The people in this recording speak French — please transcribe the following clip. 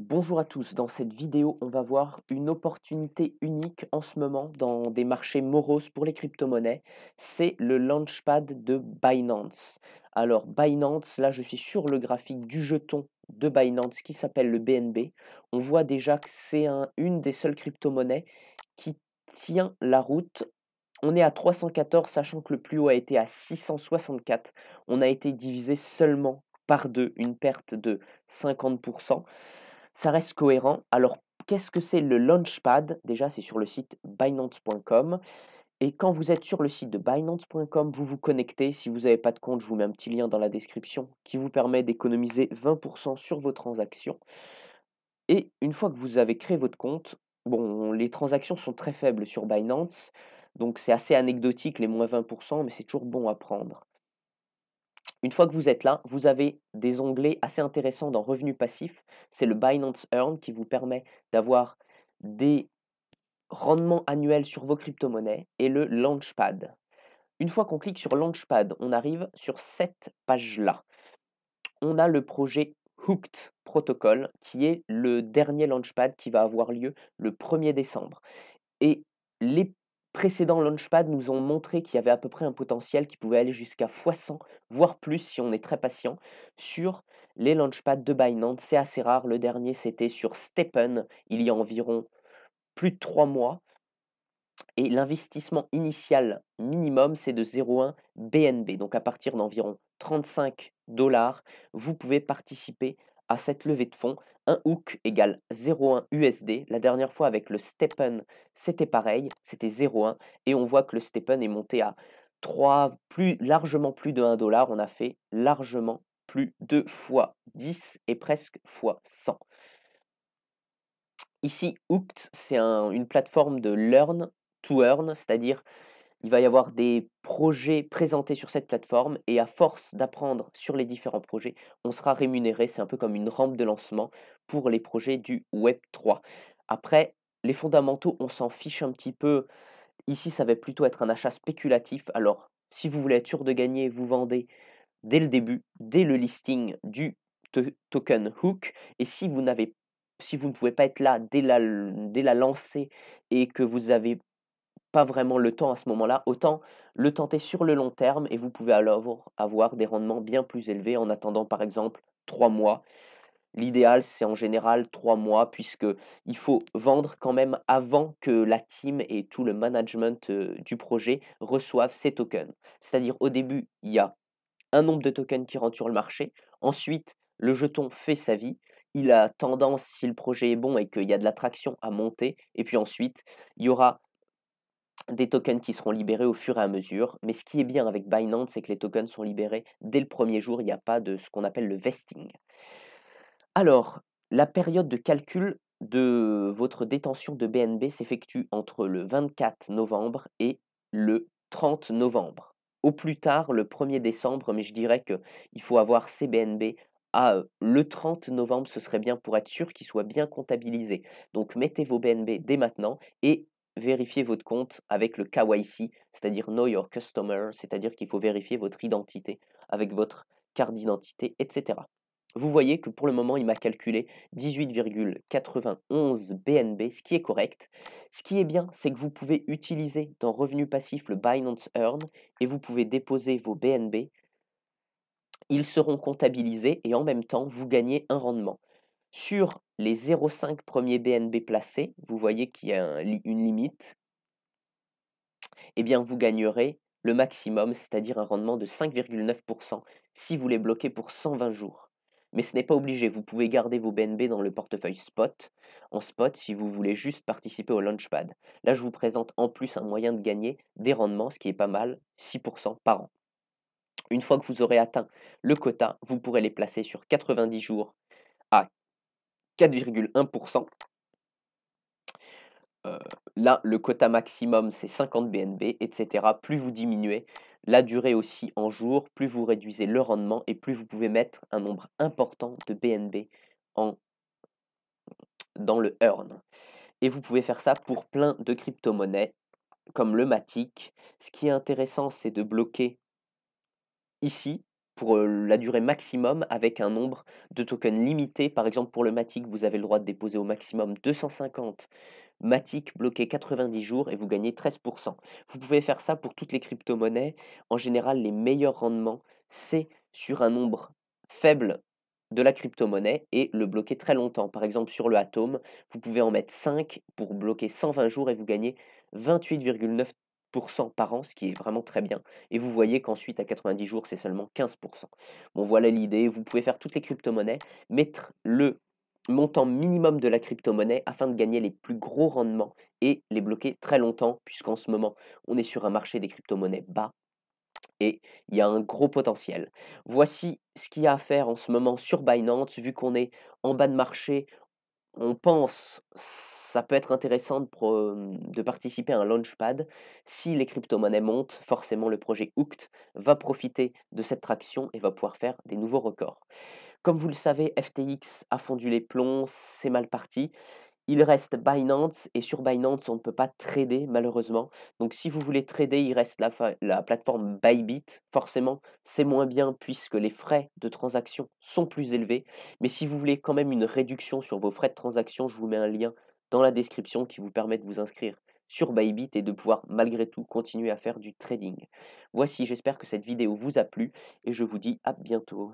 Bonjour à tous, dans cette vidéo, on va voir une opportunité unique en ce moment dans des marchés moroses pour les crypto-monnaies. C'est le launchpad de Binance. Alors Binance, là je suis sur le graphique du jeton de Binance qui s'appelle le BNB. On voit déjà que c'est une des seules crypto-monnaies qui tient la route. On est à 314, sachant que le plus haut a été à 664. On a été divisé seulement par deux, une perte de 50%. Ça reste cohérent. Alors, qu'est-ce que c'est le Launchpad? Déjà, c'est sur le site Binance.com. Et quand vous êtes sur le site de Binance.com, vous vous connectez. Si vous n'avez pas de compte, je vous mets un petit lien dans la description qui vous permet d'économiser 20% sur vos transactions. Et une fois que vous avez créé votre compte, bon, les transactions sont très faibles sur Binance. Donc, c'est assez anecdotique, les moins 20%, mais c'est toujours bon à prendre. Une fois que vous êtes là, vous avez des onglets assez intéressants dans Revenus passifs. C'est le Binance Earn qui vous permet d'avoir des rendements annuels sur vos crypto-monnaies et le Launchpad. Une fois qu'on clique sur Launchpad, on arrive sur cette page-là. On a le projet Hooked Protocol qui est le dernier Launchpad qui va avoir lieu le 1er décembre. Et les précédents launchpads nous ont montré qu'il y avait à peu près un potentiel qui pouvait aller jusqu'à x100, voire plus si on est très patient, sur les launchpads de Binance. C'est assez rare. Le dernier, c'était sur Steppen, il y a environ plus de 3 mois. Et l'investissement initial minimum, c'est de 0,1 BNB. Donc à partir d'environ 35 $, vous pouvez participer à cette levée de fonds. Un hook égale 0,1 USD. La dernière fois avec le Steppen, c'était pareil, c'était 0,1. Et on voit que le Steppen est monté à largement plus de 1 $. On a fait largement plus de fois 10 et presque fois 100. Ici, Hooked, c'est une plateforme de learn to earn, c'est-à-dire il va y avoir des projets présentés sur cette plateforme et à force d'apprendre sur les différents projets, on sera rémunéré. C'est un peu comme une rampe de lancement pour les projets du Web3. Après, les fondamentaux, on s'en fiche un petit peu. Ici, ça va plutôt être un achat spéculatif. Alors, si vous voulez être sûr de gagner, vous vendez dès le début, dès le listing du token Hook. Et si vous ne pouvez pas être là dès la lancée et que vous avez pas vraiment le temps à ce moment-là, autant le tenter sur le long terme et vous pouvez alors avoir des rendements bien plus élevés en attendant par exemple 3 mois. L'idéal, c'est en général 3 mois puisque il faut vendre quand même avant que la team et tout le management, du projet reçoivent ces tokens. C'est-à-dire au début, il y a un nombre de tokens qui rentrent sur le marché. Ensuite, le jeton fait sa vie. Il a tendance, si le projet est bon et qu'il y a de l'attraction, à monter et puis ensuite, il y aura des tokens qui seront libérés au fur et à mesure. Mais ce qui est bien avec Binance, c'est que les tokens sont libérés dès le premier jour. Il n'y a pas de ce qu'on appelle le vesting. Alors, la période de calcul de votre détention de BNB s'effectue entre le 24 novembre et le 30 novembre. Au plus tard, le 1er décembre, mais je dirais qu'il faut avoir ces BNB le 30 novembre, ce serait bien pour être sûr qu'ils soient bien comptabilisés. Donc mettez vos BNB dès maintenant et vérifiez votre compte avec le KYC, c'est-à-dire Know Your Customer, c'est-à-dire qu'il faut vérifier votre identité avec votre carte d'identité, etc. Vous voyez que pour le moment, il m'a calculé 18,91 BNB, ce qui est correct. Ce qui est bien, c'est que vous pouvez utiliser dans Revenu Passif le Binance Earn et vous pouvez déposer vos BNB. Ils seront comptabilisés et en même temps, vous gagnez un rendement. Sur les 0,5 premiers BNB placés, vous voyez qu'il y a une limite, eh bien vous gagnerez le maximum, c'est-à-dire un rendement de 5,9% si vous les bloquez pour 120 jours. Mais ce n'est pas obligé, vous pouvez garder vos BNB dans le portefeuille spot, en spot si vous voulez juste participer au Launchpad. Là, je vous présente en plus un moyen de gagner des rendements, ce qui est pas mal, 6% par an. Une fois que vous aurez atteint le quota, vous pourrez les placer sur 90 jours à 4,1%. Heu, Là, le quota maximum, c'est 50 BNB et cetera. Plus vous diminuez la durée aussi en jours, plus vous réduisez le rendement et plus vous pouvez mettre un nombre important de BNB en dans le earn et vous pouvez faire ça pour plein de cryptomonnaies comme le Matic. Ce qui est intéressant, c'est de bloquer ici pour, la durée maximum avec un nombre de tokens limité. Par exemple, pour le Matic, vous avez le droit de déposer au maximum 250 Matic bloqué 90 jours et vous gagnez 13. Vous pouvez faire ça pour toutes les crypto-monnaies. En général, les meilleurs rendements, c'est sur un nombre faible de la crypto-monnaie et le bloquer très longtemps. Par exemple, sur le Atom, vous pouvez en mettre 5 pour bloquer 120 jours et vous gagnez 28,9 par an, ce qui est vraiment très bien. Et vous voyez qu'ensuite, à 90 jours, c'est seulement 15. Bon, voilà l'idée. Vous pouvez faire toutes les crypto-monnaies, mettre le montant minimum de la crypto-monnaie afin de gagner les plus gros rendements et les bloquer très longtemps, puisqu'en ce moment, on est sur un marché des crypto-monnaies bas et il y a un gros potentiel. Voici ce qu'il y a à faire en ce moment sur Binance, vu qu'on est en bas de marché, on pense, ça peut être intéressant de participer à un launchpad. Si les crypto-monnaies montent, forcément le projet Hooked va profiter de cette traction et va pouvoir faire des nouveaux records. Comme vous le savez, FTX a fondu les plombs, c'est mal parti. Il reste Binance et sur Binance, on ne peut pas trader malheureusement. Donc si vous voulez trader, il reste la plateforme Bybit. Forcément, c'est moins bien puisque les frais de transaction sont plus élevés. Mais si vous voulez quand même une réduction sur vos frais de transaction, je vous mets un lien dans la description qui vous permet de vous inscrire sur Bybit et de pouvoir malgré tout continuer à faire du trading. Voici, j'espère que cette vidéo vous a plu et je vous dis à bientôt.